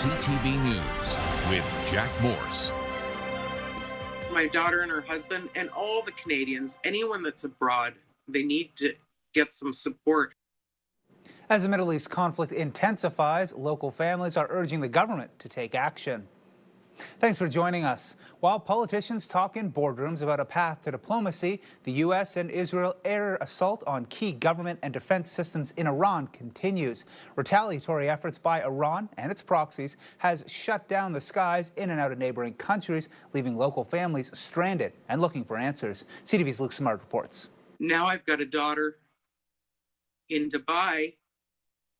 CTV News with Jack Morse. My daughter and her husband and all the Canadians, anyone that's abroad, they need to get some support. As the Middle East conflict intensifies, local families are urging the government to take action. Thanks for joining us. While politicians talk in boardrooms about a path to diplomacy, the U.S. and Israel air assault on key government and defense systems in Iran continues. Retaliatory efforts by Iran and its proxies has shut down the skies in and out of neighboring countries, leaving local families stranded and looking for answers. CTV's Luke Smart reports. Now I've got a daughter in Dubai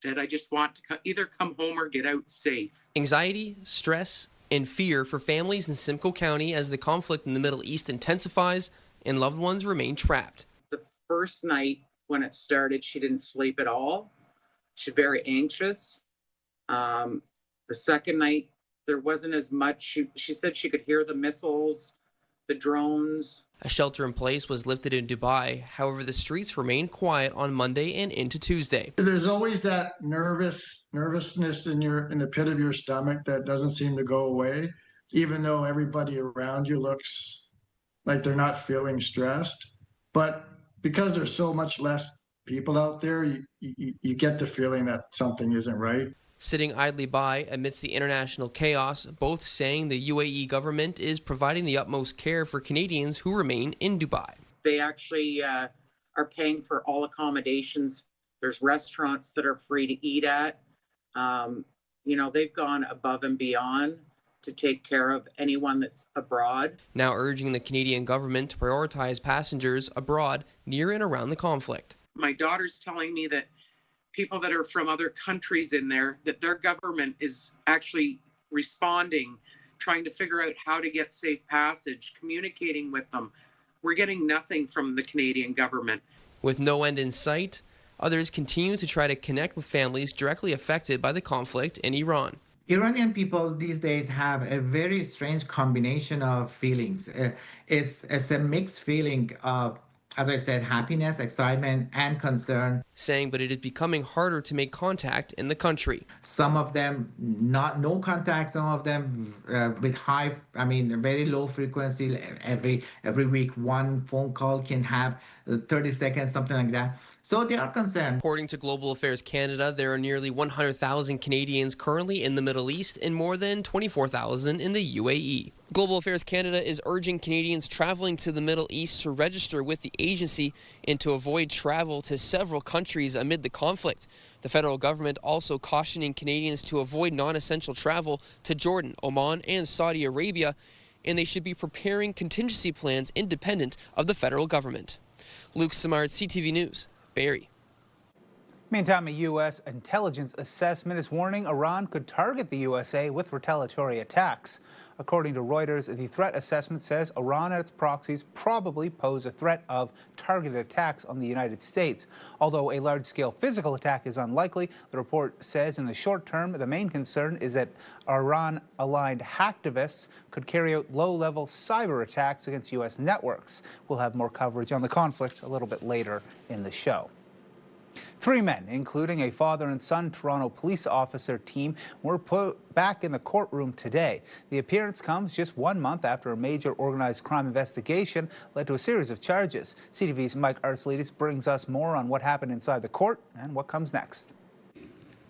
that I just want to either come home or get out safe. Anxiety, stress, and fear for families in Simcoe County as the conflict in the Middle East intensifies and loved ones remain trapped. The first night when it started, she didn't sleep at all. She's very anxious. The second night, there wasn't as much. She said she could hear the missiles, the drones. A shelter in place was lifted in Dubai. However, the streets remained quiet on Monday and into Tuesday. There's always that nervousness in the pit of your stomach that doesn't seem to go away, even though everybody around you looks like they're not feeling stressed. But because there's so much less people out there, you get the feeling that something isn't right. Sitting idly by amidst the international chaos, both saying the UAE government is providing the utmost care for Canadians who remain in Dubai. They actually are paying for all accommodations. There's restaurants that are free to eat at. They've gone above and beyond to take care of anyone that's abroad. Now urging the Canadian government to prioritize passengers abroad near and around the conflict. My daughter's telling me that people that are from other countries in there, that their government is actually responding, trying to figure out how to get safe passage, communicating with them. We're getting nothing from the Canadian government. With no end in sight, others continue to try to connect with families directly affected by the conflict in Iran. Iranian people these days have a very strange combination of feelings. It's a mixed feeling of, as I said, happiness, excitement, and concern. Saying, but it is becoming harder to make contact in the country. Some of them no contact, some of them with very low frequency. Every week, one phone call can have 30 seconds, something like that. So they are concerned. According to Global Affairs Canada, there are nearly 100,000 Canadians currently in the Middle East and more than 24,000 in the UAE. Global Affairs Canada is urging Canadians traveling to the Middle East to register with the agency and to avoid travel to several countries amid the conflict. The federal government also cautioning Canadians to avoid non-essential travel to Jordan, Oman, and Saudi Arabia, and they should be preparing contingency plans independent of the federal government. Luke Samard, CTV News, Barrie. Meantime, a U.S. intelligence assessment is warning Iran could target the USA with retaliatory attacks. According to Reuters, the threat assessment says Iran and its proxies probably pose a threat of targeted attacks on the United States. Although a large-scale physical attack is unlikely, the report says in the short term, the main concern is that Iran-aligned hacktivists could carry out low-level cyber attacks against U.S. networks. We'll have more coverage on the conflict a little bit later in the show. 3 men, including a father and son Toronto police officer team, were put back in the courtroom today. The appearance comes just 1 month after a major organized crime investigation led to a series of charges. CTV's Mike Arcelidis brings us more on what happened inside the court and what comes next.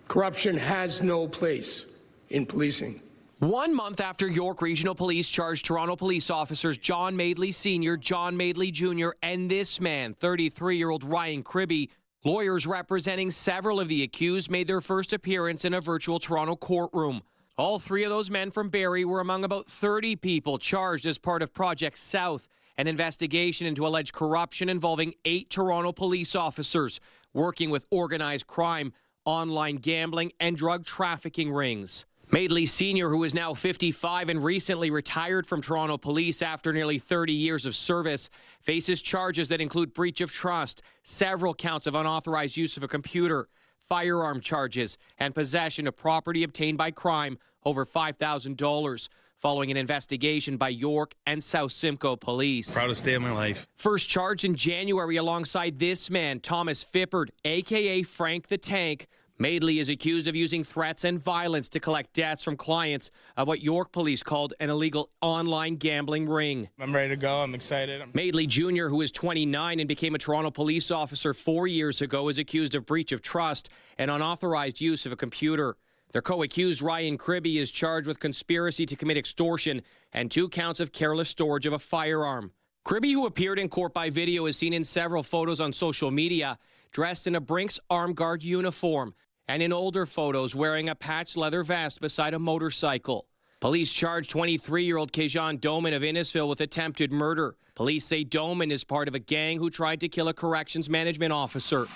Corruption has no place in policing. 1 month after York Regional Police charged Toronto police officers John Madeley Sr., John Madeley Jr., and this man, 33-year-old Ryan Kribbe, lawyers representing several of the accused made their first appearance in a virtual Toronto courtroom. All 3 of those men from Barrie were among about 30 people charged as part of Project South, an investigation into alleged corruption involving 8 Toronto police officers working with organized crime, online gambling, and drug trafficking rings. Madeley Sr., who is now 55 and recently retired from Toronto Police after nearly 30 years of service, faces charges that include breach of trust, several counts of unauthorized use of a computer, firearm charges, and possession of property obtained by crime over $5,000, following an investigation by York and South Simcoe Police. Proudest day of my life. First charged in January alongside this man, Thomas Fippard, a.k.a. Frank the Tank. Madeley is accused of using threats and violence to collect debts from clients of what York police called an illegal online gambling ring. I'm ready to go. I'm excited. Madeley Jr., who is 29 and became a Toronto police officer 4 years ago, is accused of breach of trust and unauthorized use of a computer. Their co-accused, Ryan Kribbe, is charged with conspiracy to commit extortion and 2 counts of careless storage of a firearm. Kribbe, who appeared in court by video, is seen in several photos on social media, dressed in a Brinks Armed Guard uniform, and in older photos wearing a patched leather vest beside a motorcycle. Police charged 23-year-old Kejan Doman of Innisfil with attempted murder. Police say Doman is part of a gang who tried to kill a corrections management officer.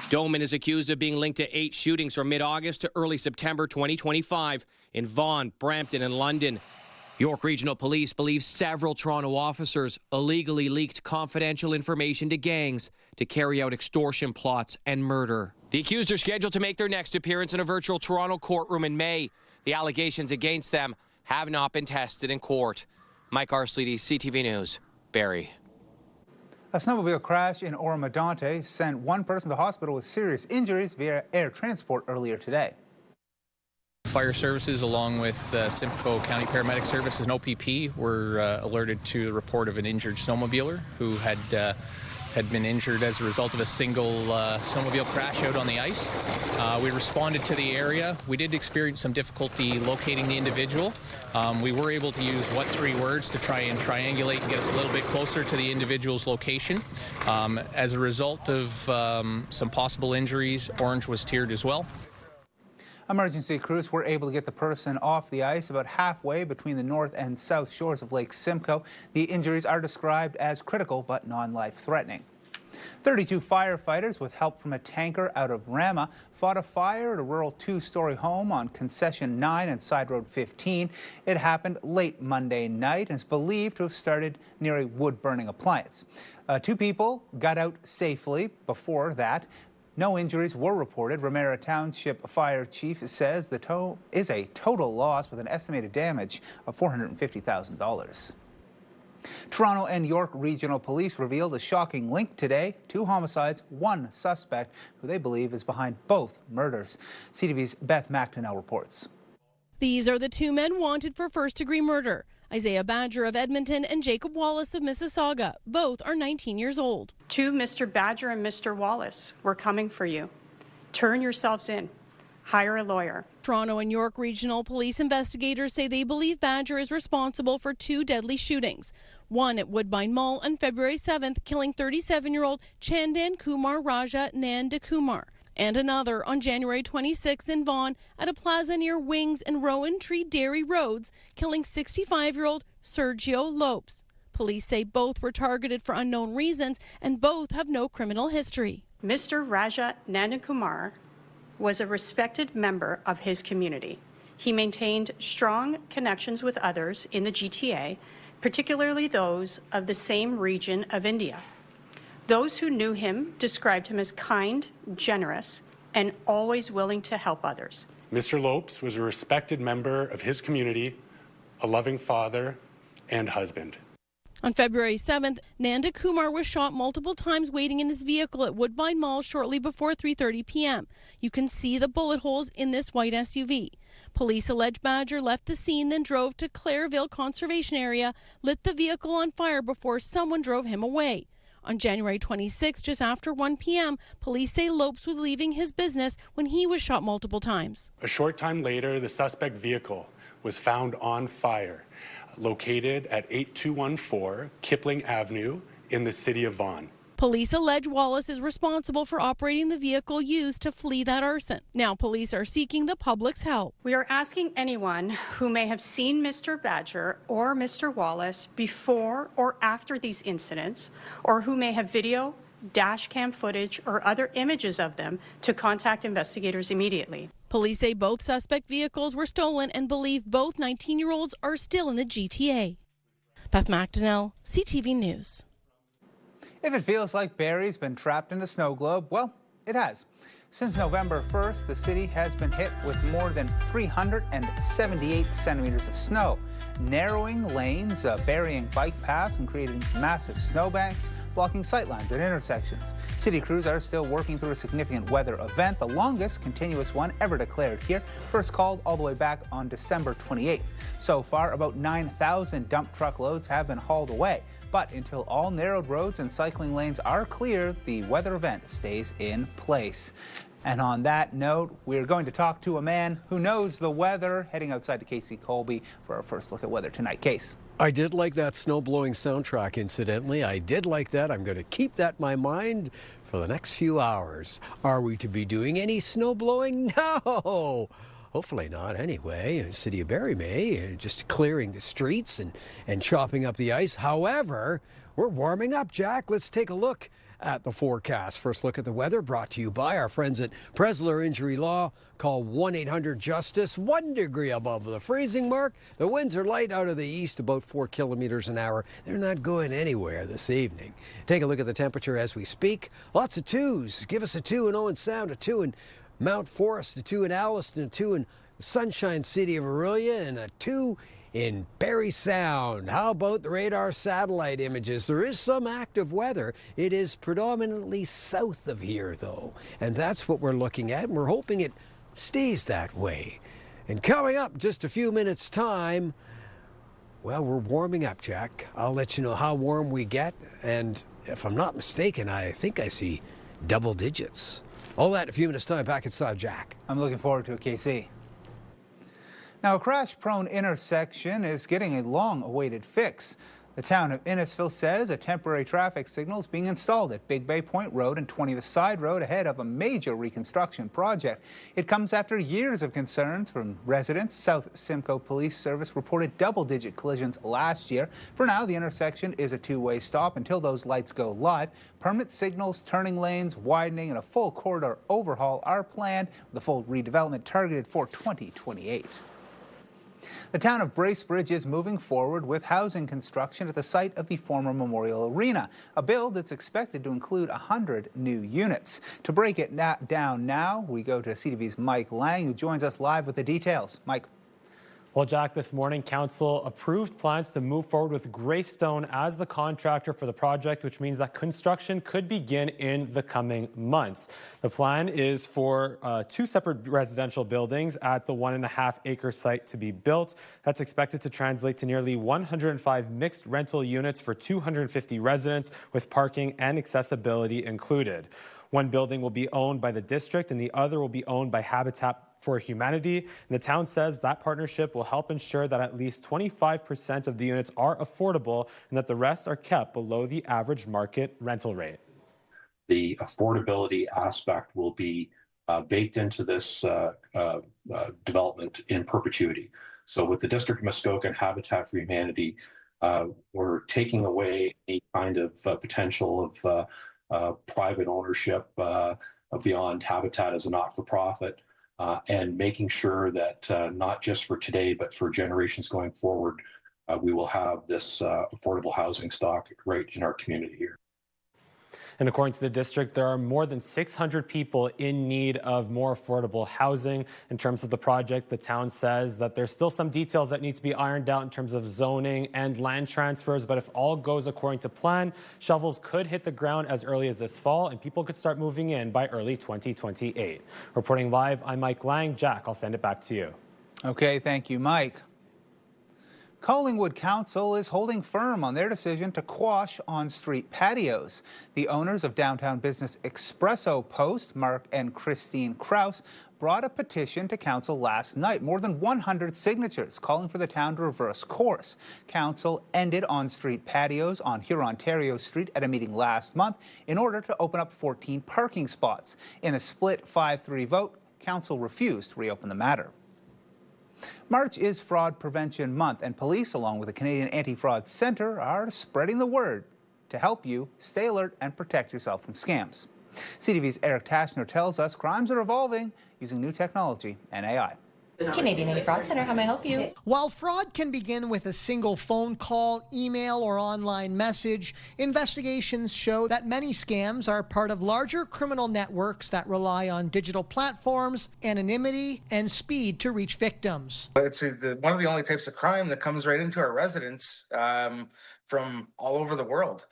Doman is accused of being linked to 8 shootings from mid-August to early September 2025 in Vaughan, Brampton, and London. York Regional Police believes several Toronto officers illegally leaked confidential information to gangs to carry out extortion plots and murder. The accused are scheduled to make their next appearance in a virtual Toronto courtroom in May. The allegations against them have not been tested in court. Mike Arsledy, CTV News, Barrie. A snowmobile crash in Oro-Medonte sent one person to hospital with serious injuries via air transport earlier today. Fire services, along with Simcoe County Paramedic Services and OPP, were alerted to the report of an injured snowmobiler who had been injured as a result of a single snowmobile crash out on the ice. We responded to the area. We did experience some difficulty locating the individual. We were able to use 3 words to try and triangulate and get us a little bit closer to the individual's location. As a result of some possible injuries, Orange was tiered as well. Emergency crews were able to get the person off the ice about halfway between the north and south shores of Lake Simcoe. The injuries are described as critical but non-life-threatening. 32 firefighters, with help from a tanker out of Ramara, fought a fire at a rural 2-story home on Concession 9 and Side Road 15. It happened late Monday night and is believed to have started near a wood-burning appliance. 2 people got out safely before that. No injuries were reported. Ramara Township Fire Chief says the tow is a total loss with an estimated damage of $450,000. Toronto and York Regional Police revealed a shocking link today. 2 homicides, 1 suspect who they believe is behind both murders. CTV's Beth McDonnell reports. These are the 2 men wanted for first-degree murder. Isaiah Badger of Edmonton and Jacob Wallace of Mississauga. Both are 19 years old. To Mr. Badger and Mr. Wallace, we're coming for you. Turn yourselves in. Hire a lawyer. Toronto and York Regional Police investigators say they believe Badger is responsible for 2 deadly shootings. One at Woodbine Mall on February 7th, killing 37-year-old Chandan Kumar Raja Nanda Kumar. And another on January 26 in Vaughan at a plaza near Wings and Rowan Tree Dairy Roads, killing 65-year-old Sergio Lopes. Police say both were targeted for unknown reasons and both have no criminal history. Mr. Raja Nandakumar was a respected member of his community. He maintained strong connections with others in the GTA, particularly those of the same region of India. Those who knew him described him as kind, generous, and always willing to help others. Mr. Lopes was a respected member of his community, a loving father and husband. On February 7th, Nanda Kumar was shot multiple times waiting in his vehicle at Woodbine Mall shortly before 3:30 p.m. You can see the bullet holes in this white SUV. Police allege Badger left the scene, then drove to Clareville Conservation Area, lit the vehicle on fire before someone drove him away. On January 26, just after 1 p.m., police say Lopes was leaving his business when he was shot multiple times. A short time later, the suspect vehicle was found on fire, located at 8214 Kipling Avenue in the city of Vaughan. Police allege Wallace is responsible for operating the vehicle used to flee that arson. Now police are seeking the public's help. We are asking anyone who may have seen Mr. Badger or Mr. Wallace before or after these incidents, or who may have video, dash cam footage, or other images of them to contact investigators immediately. Police say both suspect vehicles were stolen and believe both 19-year-olds are still in the GTA. Beth McDonnell, CTV News. If it feels like Barrie's been trapped in a snow globe, well, it has. Since November 1st, the city has been hit with more than 378 centimeters of snow, narrowing lanes, burying bike paths, and creating massive snowbanks, blocking sightlines at intersections. City crews are still working through a significant weather event, the longest continuous one ever declared here, first called all the way back on December 28th. So far, about 9,000 dump truck loads have been hauled away. But until all narrowed roads and cycling lanes are clear, the weather event stays in place. And on that note, we're going to talk to a man who knows the weather, heading outside to Casey Colby for our first look at weather tonight. Case. I did like that snow-blowing soundtrack, incidentally. I did like that. I'm going to keep that in my mind for the next few hours. Are we to be doing any snow-blowing? No! Hopefully not, anyway. The city of Barrie may, just clearing the streets and chopping up the ice. However, we're warming up, Jack. Let's take a look at the forecast. First look at the weather brought to you by our friends at Presler Injury Law. Call 1-800-JUSTICE. 1 degree above the freezing mark. The winds are light out of the east, about 4 kilometers an hour. They're not going anywhere this evening. Take a look at the temperature as we speak. Lots of 2s. Give us a 2 in Owen Sound, a 2 in Mount Forest, a 2 in Alliston, a 2 in the Sunshine City of Orillia, and a 2 in Barrie Sound. How about the radar satellite images? There is some active weather. It is predominantly south of here, though, and that's what we're looking at, and we're hoping it stays that way. And coming up just a few minutes' time, well, we're warming up, Jack. I'll let you know how warm we get, and if I'm not mistaken, I think I see double digits. All that in a few minutes' time. Back inside, Jack. I'm looking forward to it, KC. Now, a crash-prone intersection is getting a long-awaited fix. The town of Innisfil says a temporary traffic signal is being installed at Big Bay Point Road and 20th Side Road ahead of a major reconstruction project. It comes after years of concerns from residents. South Simcoe Police Service reported double-digit collisions last year. For now, the intersection is a two-way stop until those lights go live. Permanent signals, turning lanes, widening, and a full corridor overhaul are planned, with the full redevelopment targeted for 2028. The town of Bracebridge is moving forward with housing construction at the site of the former Memorial Arena, a build that's expected to include 100 new units. To break it down now, we go to CTV's Mike Lang, who joins us live with the details. Mike. Well, Jack, this morning, Council approved plans to move forward with Greystone as the contractor for the project, which means that construction could begin in the coming months. The plan is for 2 separate residential buildings at the 1.5-acre site to be built. That's expected to translate to nearly 105 mixed rental units for 250 residents, with parking and accessibility included. One building will be owned by the district and the other will be owned by Habitat for Humanity. And the town says that partnership will help ensure that at least 25% of the units are affordable and that the rest are kept below the average market rental rate. The affordability aspect will be baked into this development in perpetuity. So with the District of Muskoka and Habitat for Humanity, we're taking away any kind of potential of private ownership beyond Habitat as a not-for-profit, and making sure that not just for today, but for generations going forward, we will have this affordable housing stock right in our community here. And according to the district, there are more than 600 people in need of more affordable housing. In terms of the project, the town says that there's still some details that need to be ironed out in terms of zoning and land transfers. But if all goes according to plan, shovels could hit the ground as early as this fall and people could start moving in by early 2028. Reporting live, I'm Mike Lang. Jack, I'll send it back to you. Okay, thank you, Mike. Collingwood Council is holding firm on their decision to quash on-street patios. The owners of downtown business Espresso Post, Mark and Christine Kraus, brought a petition to Council last night, more than 100 signatures calling for the town to reverse course. Council ended on-street patios on Hurontario Street at a meeting last month in order to open up 14 parking spots. In a split 5-3 vote, Council refused to reopen the matter. March is Fraud Prevention Month, and police, along with the Canadian Anti-Fraud Centre, are spreading the word to help you stay alert and protect yourself from scams. CTV's Eric Tashner tells us crimes are evolving using new technology and AI. Canadian Anti-Fraud Center, how may I help you? While fraud can begin with a single phone call, email, or online message, investigations show that many scams are part of larger criminal networks that rely on digital platforms, anonymity, and speed to reach victims. It's one of the only types of crime that comes right into our residence from all over the world.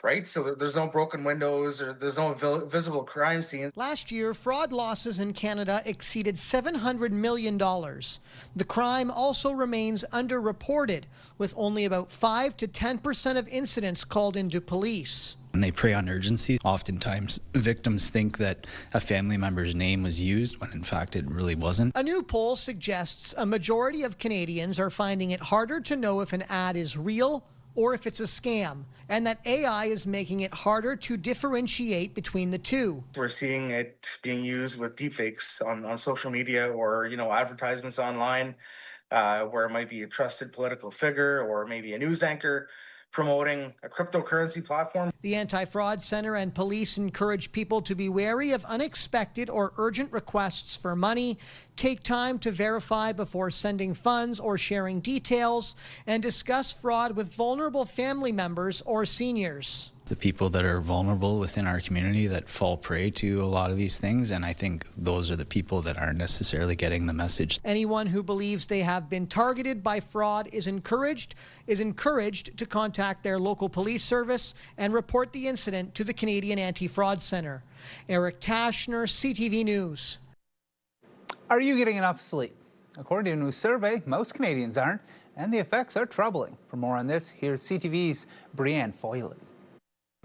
Right? So there's no broken windows or there's no visible crime scene. Last year, fraud losses in Canada exceeded $700 million. The crime also remains underreported, with only about 5 to 10% of incidents called into police. When they prey on urgency, oftentimes victims think that a family member's name was used when in fact it really wasn't. A new poll suggests a majority of Canadians are finding it harder to know if an ad is real or if it's a scam, and that AI is making it harder to differentiate between the two. We're seeing it being used with deepfakes on social media or, advertisements online where it might be a trusted political figure or maybe a news anchor promoting a cryptocurrency platform. The Anti-Fraud Center and police encourage people to be wary of unexpected or urgent requests for money, take time to verify before sending funds or sharing details, and discuss fraud with vulnerable family members or seniors. The people that are vulnerable within our community that fall prey to a lot of these things, and I think those are the people that aren't necessarily getting the message. Anyone who believes they have been targeted by fraud is encouraged to contact their local police service and report the incident to the Canadian Anti-Fraud Center. Eric Tashner, CTV News. Are you getting enough sleep? According to a new survey, most Canadians aren't, and the effects are troubling. For more on this, here's CTV's Brianne Foylan.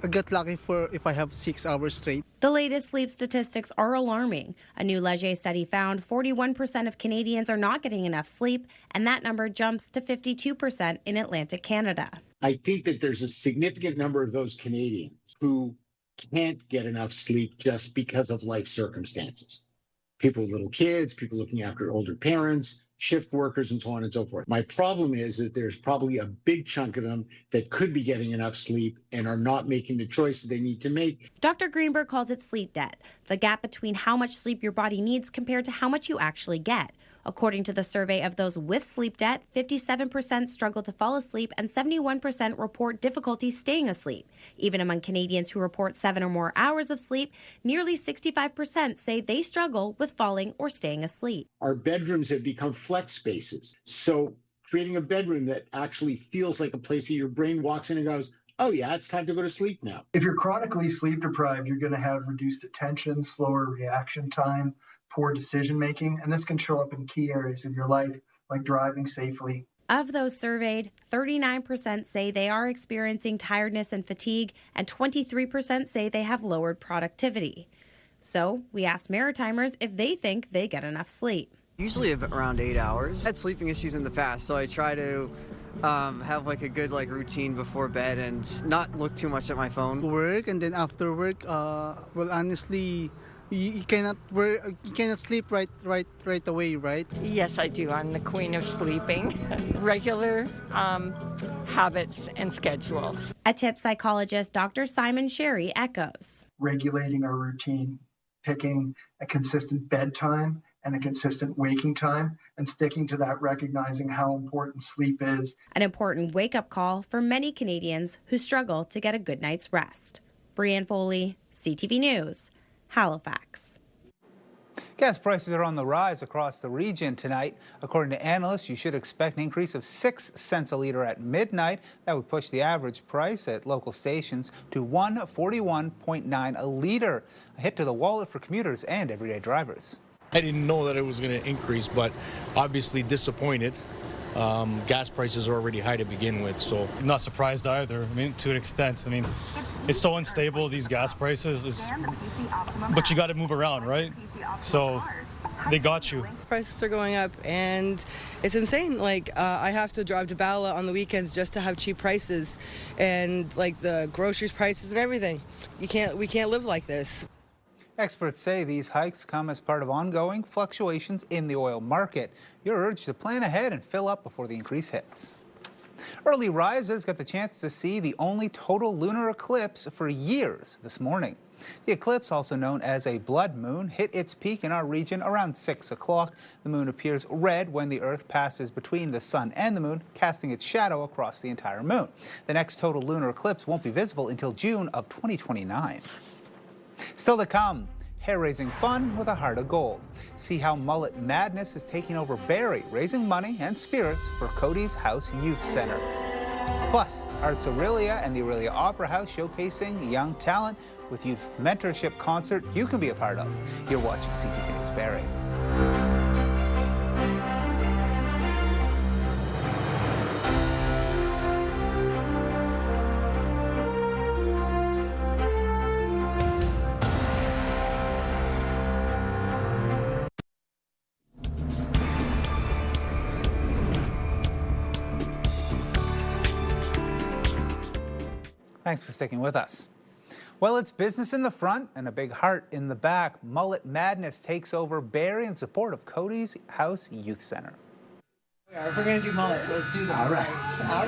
I get lucky if I have 6 hours straight. The latest sleep statistics are alarming. A new Leger study found 41% of Canadians are not getting enough sleep, and that number jumps to 52% in Atlantic Canada. I think that there's a significant number of those Canadians who can't get enough sleep just because of life circumstances. People with little kids, people looking after older parents, shift workers, and so on and so forth. My problem is that there's probably a big chunk of them that could be getting enough sleep and are not making the choice that they need to make. Dr. Greenberg calls it sleep debt, the gap between how much sleep your body needs compared to how much you actually get. According to the survey of those with sleep debt, 57% struggle to fall asleep and 71% report difficulty staying asleep. Even among Canadians who report 7 or more hours of sleep, nearly 65% say they struggle with falling or staying asleep. Our bedrooms have become flex spaces. So creating a bedroom that actually feels like a place that your brain walks in and goes, oh yeah, it's time to go to sleep now. If you're chronically sleep deprived, you're going to have reduced attention, slower reaction time, poor decision-making, and this can show up in key areas of your life, like driving safely. Of those surveyed, 39% say they are experiencing tiredness and fatigue, and 23% say they have lowered productivity. So we asked Maritimers if they think they get enough sleep. Usually around 8 hours. I had sleeping issues in the past, so I try to have a good routine before bed and not look too much at my phone. Work, and then after work, honestly, you cannot sleep right away, right? Yes, I do. I'm the queen of sleeping. Regular habits and schedules. A tip psychologist, Dr. Simon Sherry, echoes. Regulating our routine, picking a consistent bedtime and a consistent waking time, and sticking to that, recognizing how important sleep is. An important wake-up call for many Canadians who struggle to get a good night's rest. Brianne Foley, CTV News, Halifax. Gas prices are on the rise across the region tonight. According to analysts, you should expect an increase of 6 cents a litre at midnight. That would push the average price at local stations to $1.41.9 a litre. A hit to the wallet for commuters and everyday drivers. I didn't know that it was going to increase, but obviously disappointed. Gas prices are already high to begin with, so. Not surprised either, to an extent. It's so unstable, these gas prices, but you got to move around, right? So they got you. Prices are going up, and it's insane. I have to drive to Bala on the weekends just to have cheap prices, and the groceries prices and everything. We can't live like this. Experts say these hikes come as part of ongoing fluctuations in the oil market. You're urged to plan ahead and fill up before the increase hits. Early risers got the chance to see the only total lunar eclipse for years this morning. The eclipse, also known as a blood moon, hit its peak in our region around 6 o'clock. The moon appears red when the Earth passes between the sun and the moon, casting its shadow across the entire moon. The next total lunar eclipse won't be visible until June of 2029. Still to come, hair-raising fun with a heart of gold. See how Mullet madness is taking over Barrie, raising money and spirits for Cody's House Youth Centre. Plus, Arts Aurelia and the Aurelia Opera House showcasing young talent with youth mentorship concert you can be a part of. You're watching CTV News Barrie. Thanks for sticking with us. Well, it's business in the front and a big heart in the back. Mullet madness takes over Barrie in support of Cody's House Youth Centre. If we're going to do mullets, let's do them. All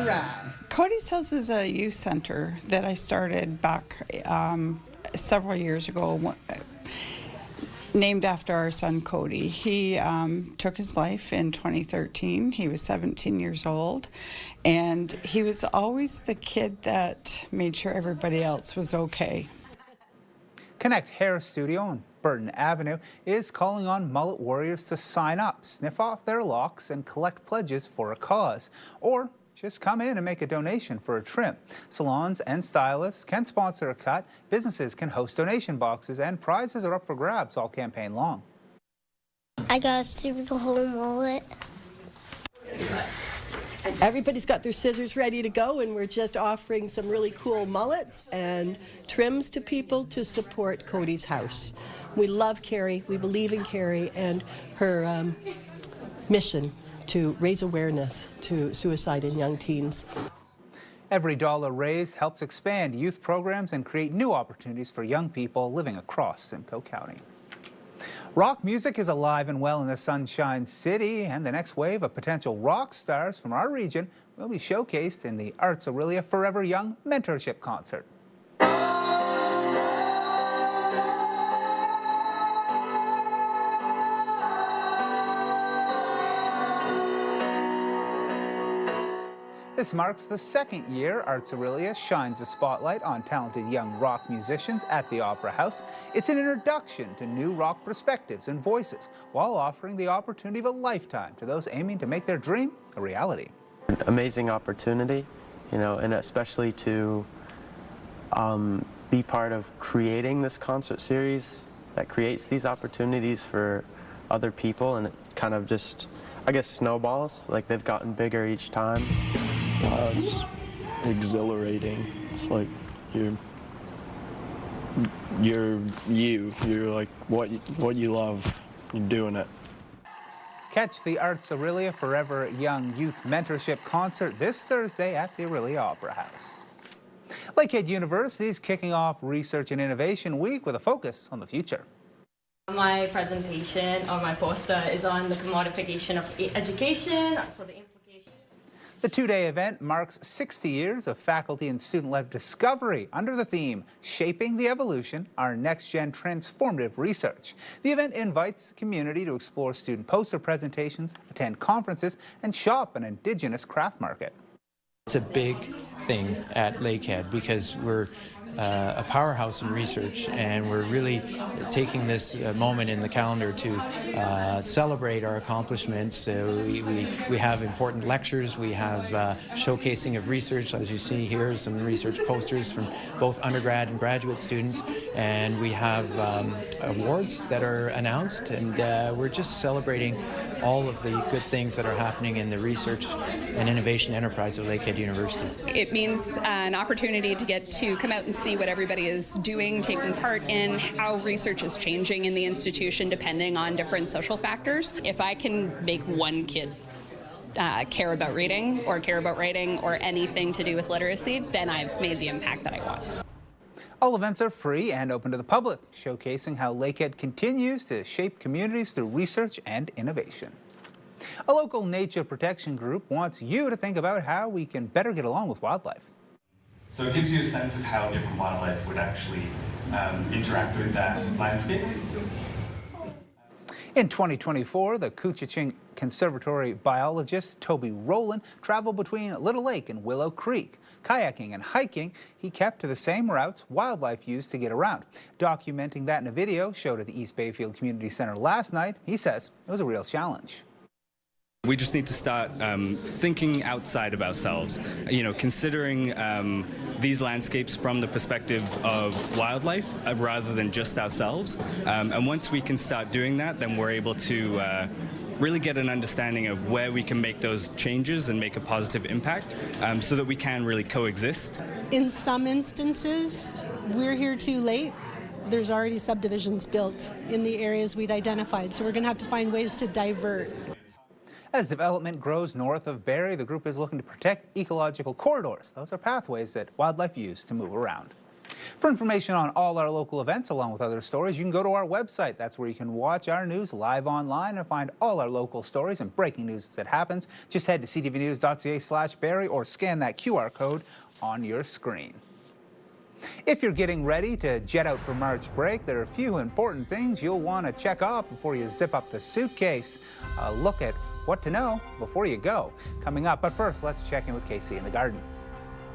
right. Cody's House is a youth centre that I started back several years ago, named after our son Cody. He took his life in 2013. He was 17 years old, and he was always the kid that made sure everybody else was okay. Connect Hair Studio on Burton Avenue is calling on mullet warriors to sign up, sniff off their locks, and collect pledges for a cause. Or just come in and make a donation for a trim. Salons and stylists can sponsor a cut, businesses can host donation boxes, and prizes are up for grabs all campaign long. I got a super whole mullet. Everybody's got their scissors ready to go, and we're just offering some really cool mullets and trims to people to support Cody's House. We love Carrie, we believe in Carrie and her mission to raise awareness to suicide in young teens. Every dollar raised helps expand youth programs and create new opportunities for young people living across Simcoe County. Rock music is alive and well in the Sunshine City, and the next wave of potential rock stars from our region will be showcased in the Arts Aurelia Forever Young Mentorship Concert. This marks the second year Arts Aurelia shines a spotlight on talented young rock musicians at the Opera House. It's an introduction to new rock perspectives and voices, while offering the opportunity of a lifetime to those aiming to make their dream a reality. An amazing opportunity, you know, and especially to be part of creating this concert series that creates these opportunities for other people, and it kind of just, I guess, snowballs. Like, they've gotten bigger each time. It's exhilarating. It's like you're like what you love, you're doing it. Catch the Arts Aurelia Forever Young Youth Mentorship Concert this Thursday at the Aurelia Opera House. Lakehead University is kicking off Research and Innovation Week with a focus on the future. My presentation or my poster is on the commodification of education. So the two-day event marks 60 years of faculty and student-led discovery under the theme, Shaping the Evolution, Our Next-Gen Transformative Research. The event invites the community to explore student poster presentations, attend conferences, and shop an Indigenous craft market. It's a big thing at Lakehead because we're a powerhouse in research, and we're really taking this moment in the calendar to celebrate our accomplishments. We have important lectures, we have showcasing of research, as you see here, some research posters from both undergrad and graduate students, and we have awards that are announced, and we're just celebrating all of the good things that are happening in the research and innovation enterprise of Lakehead University. It means an opportunity to get to come out and see what everybody is doing, taking part in, how research is changing in the institution depending on different social factors. If I can make one kid care about reading or care about writing or anything to do with literacy, then I've made the impact that I want. All events are free and open to the public, showcasing how Lakehead continues to shape communities through research and innovation. A local nature protection group wants you to think about how we can better get along with wildlife. So it gives you a sense of how different wildlife would actually interact with that landscape. In 2024, the Couchiching Conservatory biologist Toby Rowland traveled between Little Lake and Willow Creek. Kayaking and hiking, he kept to the same routes wildlife used to get around. Documenting that in a video showed at the East Bayfield Community Center last night, he says it was a real challenge. We just need to start thinking outside of ourselves, considering these landscapes from the perspective of wildlife rather than just ourselves. And once we can start doing that, then we're able to really get an understanding of where we can make those changes and make a positive impact so that we can really coexist. In some instances, we're here too late. There's already subdivisions built in the areas we'd identified, so we're going to have to find ways to divert. As development grows north of Barrie, the group is looking to protect ecological corridors. Those are pathways that wildlife use to move around. For information on all our local events, along with other stories, you can go to our website. That's where you can watch our news live online and find all our local stories and breaking news as it happens. Just head to ctvnews.ca/Barrie or scan that QR code on your screen. If you're getting ready to jet out for March break, there are a few important things you'll want to check off before you zip up the suitcase. Look at what to know before you go. Coming up, but first, let's check in with Casey in the garden.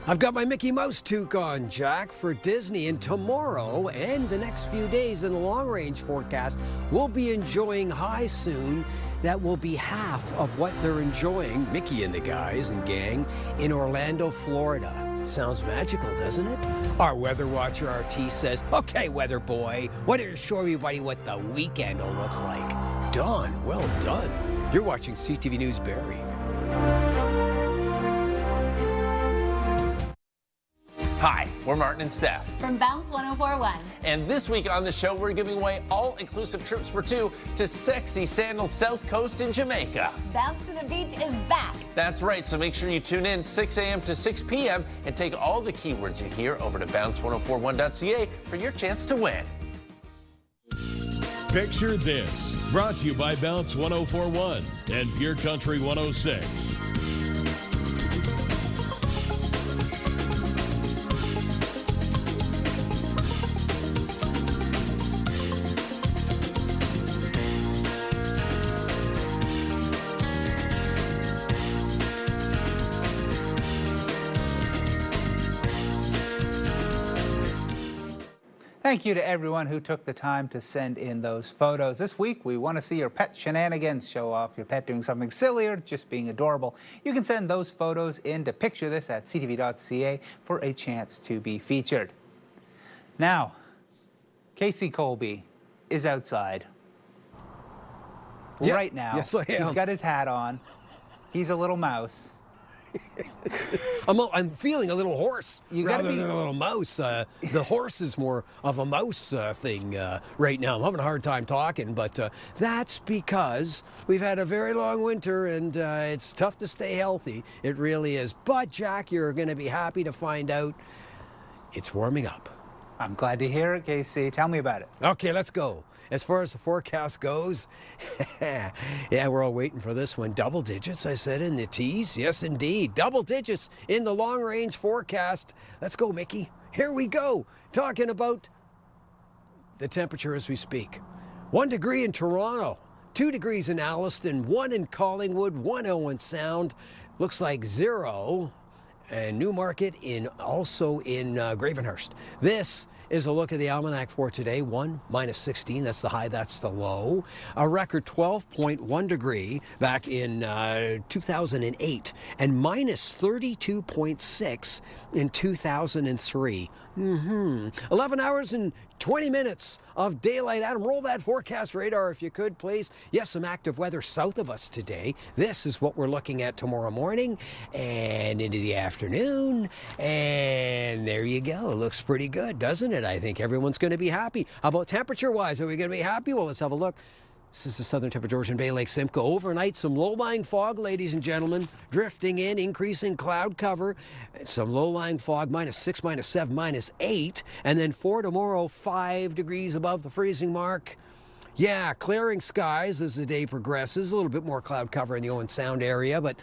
I've got my Mickey Mouse toque on, Jack, for Disney, and tomorrow and the next few days in the long-range forecast, we'll be enjoying highs soon that will be half of what they're enjoying, Mickey and the guys and gang, in Orlando, Florida. Sounds magical, doesn't it? Our weather watcher, RT, says, okay, weather boy, why don't you show everybody what the weekend will look like? Done. Well done. You're watching CTV News Barrie. Hi, we're Martin and Steph from Bounce 1041. And this week on the show, we're giving away all-inclusive trips for two to sexy Sandal South Coast in Jamaica. Bounce to the Beach is back. That's right, so make sure you tune in 6 a.m. to 6 p.m. and take all the keywords you hear over to bounce1041.ca for your chance to win. Picture this, brought to you by Bounce 1041 and Pure Country 106. Thank you to everyone who took the time to send in those photos. This week, we want to see your pet shenanigans. Show off your pet doing something silly or just being adorable. You can send those photos in to picture this at ctv.ca for a chance to be featured. Now, Casey Colby is outside right now. Yes, I am. He's got his hat on. He's a little mouse. I'm feeling a little horse rather than a little mouse. The horse is more of a mouse thing right now. I'm having a hard time talking, but that's because we've had a very long winter and it's tough to stay healthy. It really is. But, Jack, you're going to be happy to find out it's warming up. I'm glad to hear it, Casey. Tell me about it. Okay, let's go. As far as the forecast goes, yeah, we're all waiting for this one. Double digits, I said, in the tees. Yes, indeed. Double digits in the long-range forecast. Let's go, Mickey. Here we go. Talking about the temperature as we speak. 1 degree in Toronto, 2 degrees in Alliston, 1 in Collingwood, 1 in Sound. Looks like 0 and Newmarket also in Gravenhurst. This is a look at the almanac for today. 1 minus 16, that's the high, that's the low. A record 12.1 degree back in 2008 and minus 32.6 in 2003. 11 hours and 20 minutes of daylight. Adam, roll that forecast radar if you could, please. Yes, some active weather south of us today. This is what we're looking at tomorrow morning and into the afternoon. And there you go. It looks pretty good, doesn't it? I think everyone's going to be happy. How about temperature-wise? Are we going to be happy? Well, let's have a look. This is the southern tip of Georgian Bay, Lake Simcoe. Overnight, some low-lying fog, ladies and gentlemen, drifting in, increasing cloud cover. Some low-lying fog, minus 6, minus 7, minus 8. And then for tomorrow, 5 degrees above the freezing mark. Yeah, clearing skies as the day progresses. A little bit more cloud cover in the Owen Sound area, but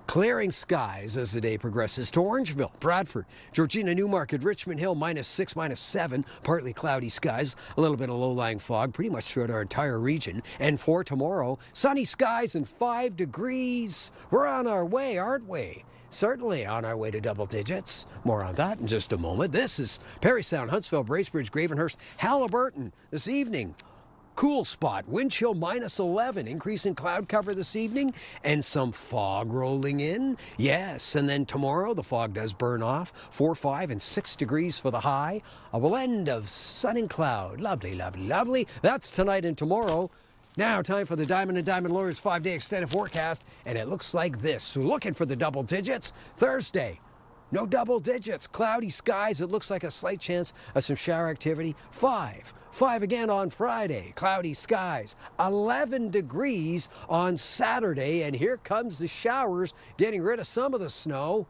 clearing skies as the day progresses to Orangeville, Bradford, Georgina, Newmarket, Richmond Hill, -6, -7, partly cloudy skies, a little bit of low-lying fog pretty much throughout our entire region. And for tomorrow, sunny skies and 5 degrees. We're on our way, aren't we? Certainly on our way to double digits. More on that in just a moment. This is Parry Sound, Huntsville, Bracebridge, Gravenhurst, Halliburton this evening. Cool spot, wind chill -11, increase in cloud cover this evening, and some fog rolling in. Yes, and then tomorrow the fog does burn off. 4, 5, and 6 degrees for the high. A blend of sun and cloud. Lovely, lovely, lovely. That's tonight and tomorrow. Now, time for the Diamond and Diamond Lawyers 5-day extended forecast, and it looks like this. So looking for the double digits. Thursday, no double digits. Cloudy skies. It looks like a slight chance of some shower activity. 5 again on Friday. Cloudy skies. 11 degrees on Saturday. And here comes the showers, getting rid of some of the snow.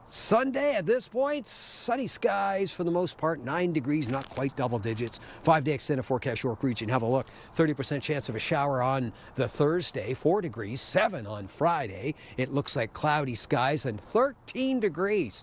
Sunday, at this point, sunny skies for the most part, 9 degrees, not quite double digits. 5-day extended forecast, York region. Have a look. 30% chance of a shower on the Thursday, 4 degrees, 7 on Friday. It looks like cloudy skies and 13 degrees.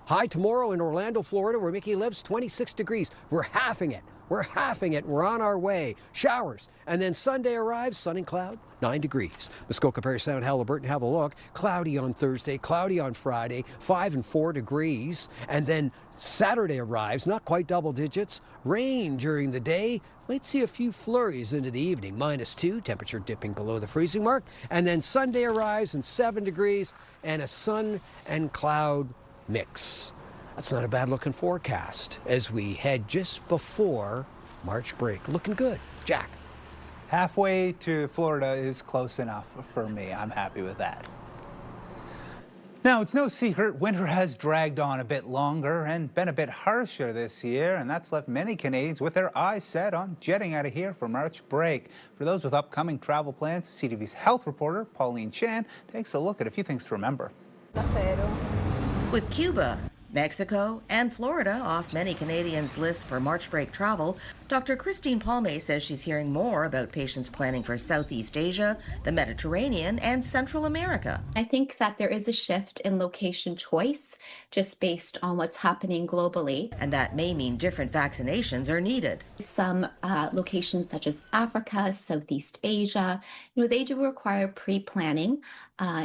High tomorrow in Orlando, Florida, where Mickey lives, 26 degrees. We're halving it. We're on our way. Showers. And then Sunday arrives, sun and cloud, 9 degrees. Muskoka, Parry Sound, Halliburton, have a look. Cloudy on Thursday, cloudy on Friday, 5 and 4 degrees. And then Saturday arrives, not quite double digits. Rain during the day. Might see a few flurries into the evening. -2, temperature dipping below the freezing mark. And then Sunday arrives and 7 degrees and a sun and cloud mix. That's not a bad looking forecast as we head just before March break. Looking good. Jack. Halfway to Florida is close enough for me. I'm happy with that. Now, it's no secret winter has dragged on a bit longer and been a bit harsher this year, and that's left many Canadians with their eyes set on jetting out of here for March break. For those with upcoming travel plans, CTV's health reporter, Pauline Chan, takes a look at a few things to remember. With Cuba, Mexico, and Florida off many Canadians' lists for March break travel, Dr. Christine Palme says she's hearing more about patients planning for Southeast Asia, the Mediterranean, and Central America. I think that there is a shift in location choice just based on what's happening globally. And that may mean different vaccinations are needed. Some locations such as Africa, Southeast Asia, they do require pre-planning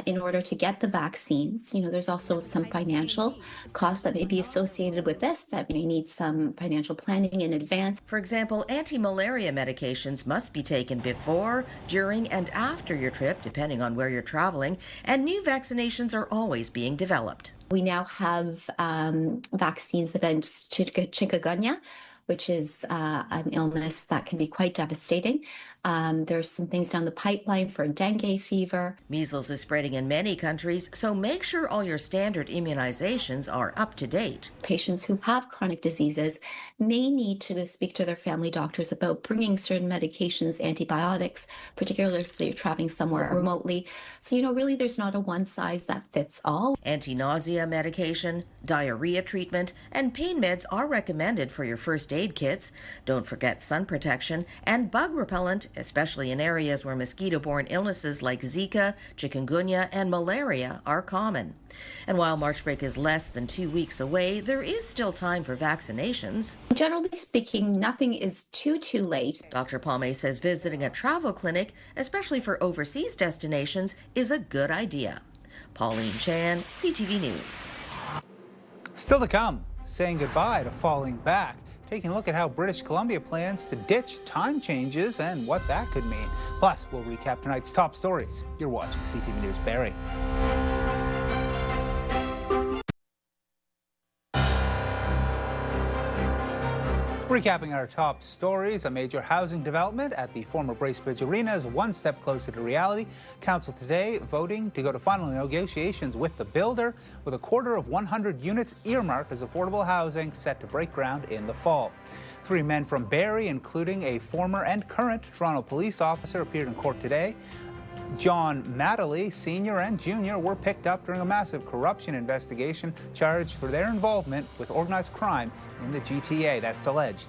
in order to get the vaccines. There's also some financial costs that may be associated with this that may need some financial planning in advance. For example, anti-malaria medications must be taken before, during, and after your trip, depending on where you're traveling, and new vaccinations are always being developed. We now have vaccines against chikungunya, which is an illness that can be quite devastating. There's some things down the pipeline for dengue fever. Measles is spreading in many countries, so make sure all your standard immunizations are up to date. Patients who have chronic diseases may need to speak to their family doctors about bringing certain medications, antibiotics, particularly if they're traveling somewhere remotely. So, really there's not a one size that fits all. Anti-nausea medication, diarrhea treatment, and pain meds are recommended for your first aid kits. Don't forget sun protection and bug repellent, especially in areas where mosquito-borne illnesses like Zika, chikungunya, and malaria are common. And while March break is less than 2 weeks away, there is still time for vaccinations. Generally speaking, nothing is too late. Dr. Palme says visiting a travel clinic, especially for overseas destinations, is a good idea. Pauline Chan, CTV News. Still to come, saying goodbye to falling back. Taking a look at how British Columbia plans to ditch time changes and what that could mean. Plus, we'll recap tonight's top stories. You're watching CTV News Barrie. Recapping our top stories, a major housing development at the former Bracebridge Arena is one step closer to reality. Council today voting to go to final negotiations with the builder, with a quarter of 100 units earmarked as affordable housing set to break ground in the fall. 3 men from Barrie, including a former and current Toronto police officer, appeared in court today. John Madeley, Sr. and Jr. were picked up during a massive corruption investigation, charged for their involvement with organized crime in the GTA. That's alleged.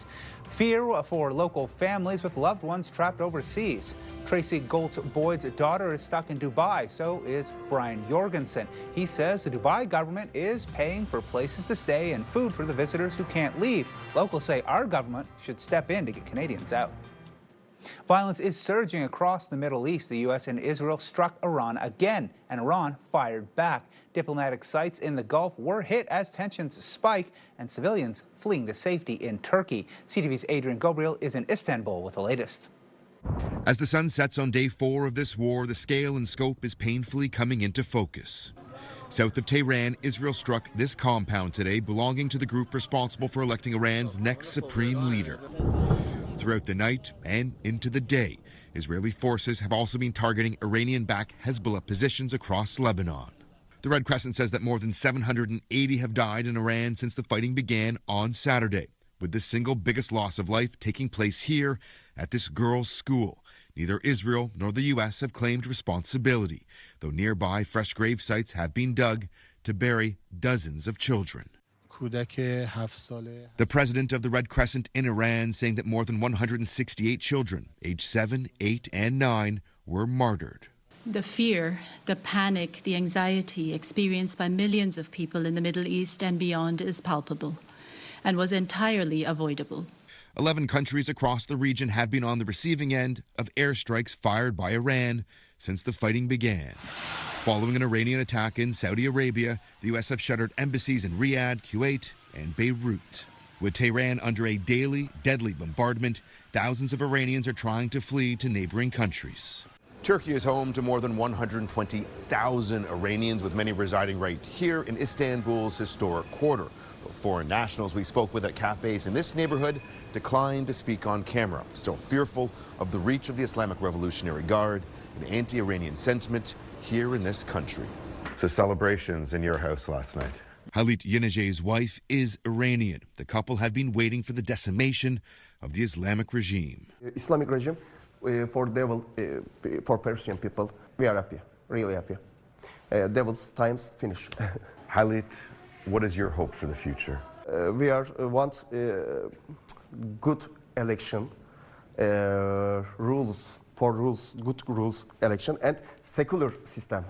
Fear for local families with loved ones trapped overseas. Tracy Goltz-Boyd's daughter is stuck in Dubai, so is Brian Jorgensen. He says the Dubai government is paying for places to stay and food for the visitors who can't leave. Locals say our government should step in to get Canadians out. Violence is surging across the Middle East. The U.S. and Israel struck Iran again, and Iran fired back. Diplomatic sites in the Gulf were hit as tensions spike and civilians fleeing to safety in Turkey. CTV's Adrian Gabriel is in Istanbul with the latest. As the sun sets on day 4 of this war, the scale and scope is painfully coming into focus. South of Tehran, Israel struck this compound today belonging to the group responsible for electing Iran's next supreme leader. Throughout the night and into the day, Israeli forces have also been targeting Iranian-backed Hezbollah positions across Lebanon. The Red Crescent says that more than 780 have died in Iran since the fighting began on Saturday, with the single biggest loss of life taking place here at this girls' school. Neither Israel nor the U.S. have claimed responsibility, though nearby fresh grave sites have been dug to bury dozens of children. The president of the Red Crescent in Iran saying that more than 168 children, aged 7, 8, and 9, were martyred. The fear, the panic, the anxiety experienced by millions of people in the Middle East and beyond is palpable and was entirely avoidable. 11 countries across the region have been on the receiving end of airstrikes fired by Iran since the fighting began. Following an Iranian attack in Saudi Arabia, the U.S. have shuttered embassies in Riyadh, Kuwait, and Beirut. With Tehran under a daily, deadly bombardment, thousands of Iranians are trying to flee to neighboring countries. Turkey is home to more than 120,000 Iranians, with many residing right here in Istanbul's historic quarter. Foreign nationals we spoke with at cafes in this neighborhood declined to speak on camera, still fearful of the reach of the Islamic Revolutionary Guard and anti-Iranian sentiment here in this country. So celebrations in your house last night. Halit Yenejeh's wife is Iranian. The couple have been waiting for the decimation of the Islamic regime. Islamic regime for devil, for Persian people, we are happy, really happy. Devil's times finish. Halit, what is your hope for the future? We want good election, rules, good rules election, and secular system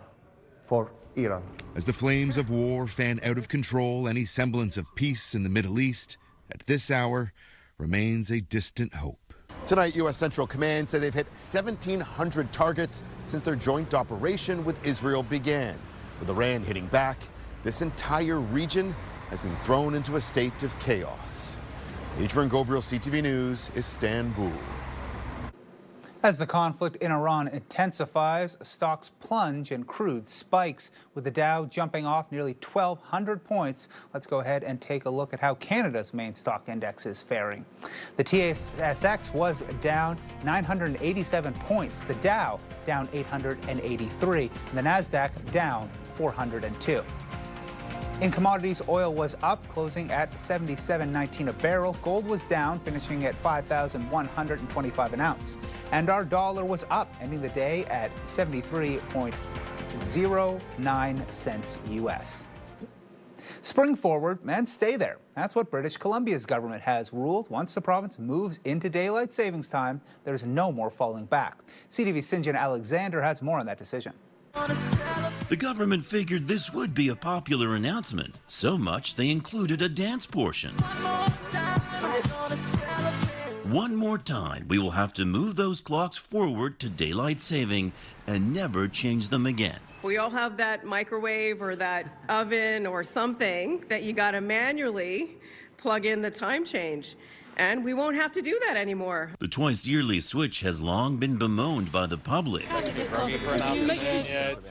for Iran. As the flames of war fan out of control, any semblance of peace in the Middle East at this hour remains a distant hope. Tonight, U.S. Central Command said they've hit 1,700 targets since their joint operation with Israel began. With Iran hitting back, this entire region has been thrown into a state of chaos. Adrian Gabriel, CTV News, Istanbul. As the conflict in Iran intensifies, stocks plunge and crude spikes, with the Dow jumping off nearly 1,200 points. Let's go ahead and take a look at how Canada's main stock index is faring. The TSX was down 987 points, the Dow down 883, and the Nasdaq down 402. In commodities, oil was up, closing at $77.19 a barrel. Gold was down, finishing at $5,125 an ounce. And our dollar was up, ending the day at 73.09 cents U.S. Spring forward and stay there. That's what British Columbia's government has ruled. Once the province moves into daylight savings time, there's no more falling back. CTV's Sinjan Alexander has more on that decision. The government figured this would be a popular announcement, so much they included a dance portion. One more time, we will have to move those clocks forward to daylight saving and never change them again. We all have that microwave or that oven or something that you got to manually plug in the time change. And we won't have to do that anymore. The twice-yearly switch has long been bemoaned by the public.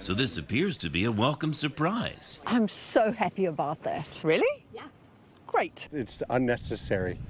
So this appears to be a welcome surprise. I'm so happy about that. Really? Yeah. Great. It's unnecessary.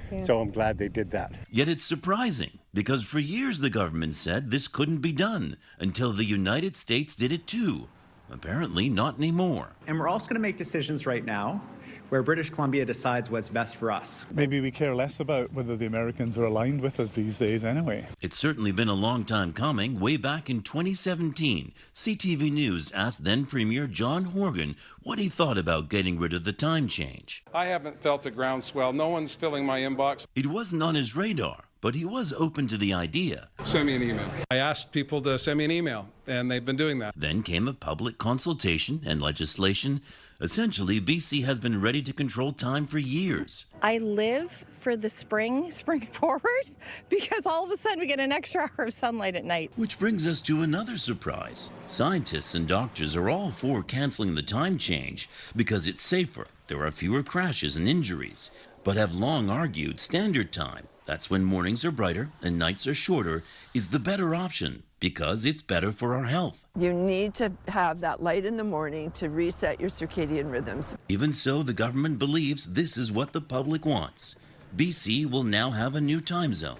Yeah. So I'm glad they did that. Yet it's surprising, because for years the government said this couldn't be done until the United States did it too. Apparently not anymore. And we're also going to make decisions right now where British Columbia decides what's best for us. Maybe we care less about whether the Americans are aligned with us these days anyway. It's certainly been a long time coming. Way back in 2017, CTV News asked then Premier John Horgan what he thought about getting rid of the time change. I haven't felt a groundswell. No one's filling my inbox. It wasn't on his radar, but he was open to the idea. Send me an email. I asked people to send me an email, and they've been doing that. Then came a public consultation and legislation. Essentially, BC has been ready to control time for years. I live for the spring forward, because all of a sudden we get an extra hour of sunlight at night. Which brings us to another surprise. Scientists and doctors are all for canceling the time change because it's safer. There are fewer crashes and injuries, but have long argued standard time, that's when mornings are brighter and nights are shorter, is the better option because it's better for our health. You need to have that light in the morning to reset your circadian rhythms. Even so, the government believes this is what the public wants. BC will now have a new time zone,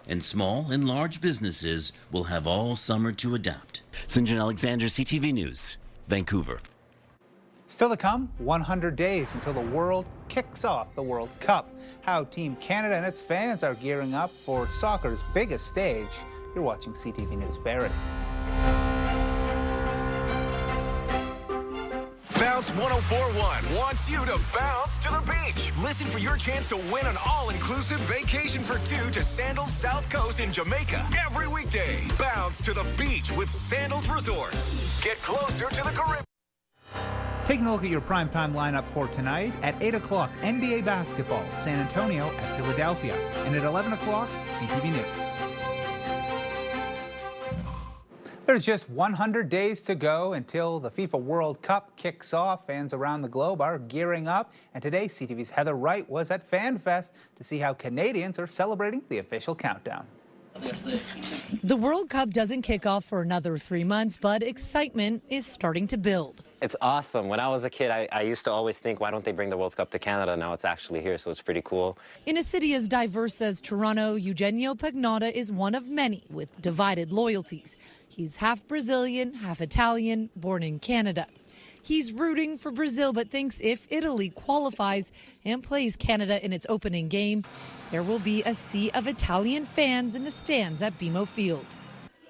and small and large businesses will have all summer to adapt. St. John Alexander, CTV News, Vancouver. Still to come, 100 days until the world kicks off the World Cup. How Team Canada and its fans are gearing up for soccer's biggest stage. You're watching CTV News Barrie. Bounce 1041 wants you to bounce to the beach. Listen for your chance to win an all-inclusive vacation for two to Sandals South Coast in Jamaica every weekday. Bounce to the beach with Sandals Resorts. Get closer to the Caribbean. Taking a look at your primetime lineup for tonight. At 8 o'clock, NBA basketball, San Antonio at Philadelphia. And at 11 o'clock, CTV News. There's just 100 days to go until the FIFA World Cup kicks off. Fans around the globe are gearing up. And today, CTV's Heather Wright was at FanFest to see how Canadians are celebrating the official countdown. The World Cup doesn't kick off for another 3 months, but excitement is starting to build. It's awesome. When I was a kid, I used to always think, why don't they bring the World Cup to Canada? Now it's actually here, so it's pretty cool. In a city as diverse as Toronto, Eugenio Pagnotta is one of many with divided loyalties. He's half Brazilian, half Italian, born in Canada. He's rooting for Brazil, but thinks if Italy qualifies and plays Canada in its opening game, there will be a sea of Italian fans in the stands at BMO Field.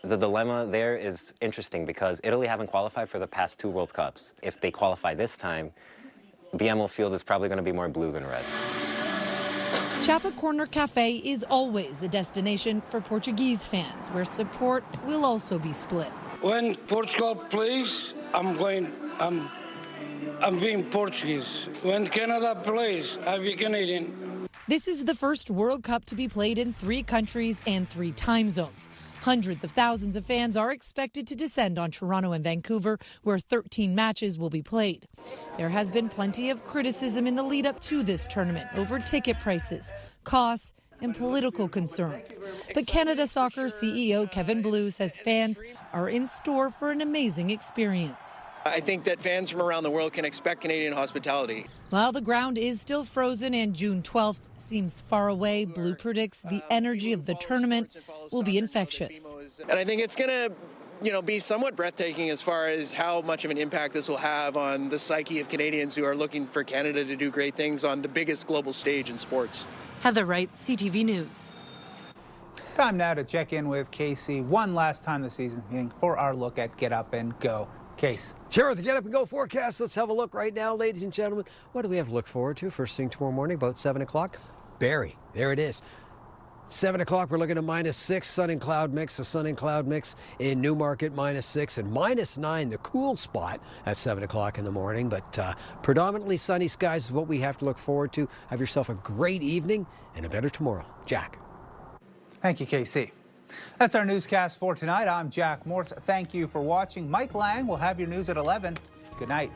The dilemma there is interesting because Italy haven't qualified for the past 2 World Cups. If they qualify this time, BMO Field is probably going to be more blue than red. Chapa Corner Cafe is always a destination for Portuguese fans, where support will also be split. When Portugal plays, I'm being Portuguese. When Canada plays, I'll be Canadian. This is the first World Cup to be played in 3 countries and 3 time zones. Hundreds of thousands of fans are expected to descend on Toronto and Vancouver, where 13 matches will be played. There has been plenty of criticism in the lead up to this tournament over ticket prices, costs, and political concerns. But Canada Soccer CEO Kevin Blue says fans are in store for an amazing experience. I think that fans from around the world can expect Canadian hospitality. While the ground is still frozen and June 12th seems far away, Blue predicts the energy of the tournament will be infectious. And I think it's going to be somewhat breathtaking as far as how much of an impact this will have on the psyche of Canadians who are looking for Canada to do great things on the biggest global stage in sports. Heather Wright, CTV News. Time now to check in with Casey one last time this season for our look at Get Up and Go. Case. Sure, the Get Up and Go forecast. Let's have a look right now, ladies and gentlemen. What do we have to look forward to first thing tomorrow morning, about 7 o'clock? Barrie, there it is. 7 o'clock, we're looking at -6, sun and cloud mix, a sun and cloud mix in Newmarket, -6, and -9, the cool spot at 7 o'clock in the morning. But predominantly sunny skies is what we have to look forward to. Have yourself a great evening and a better tomorrow. Jack. Thank you, KC. That's our newscast for tonight. I'm Jack Morse. Thank you for watching. Mike Lang will have your news at 11. Good night.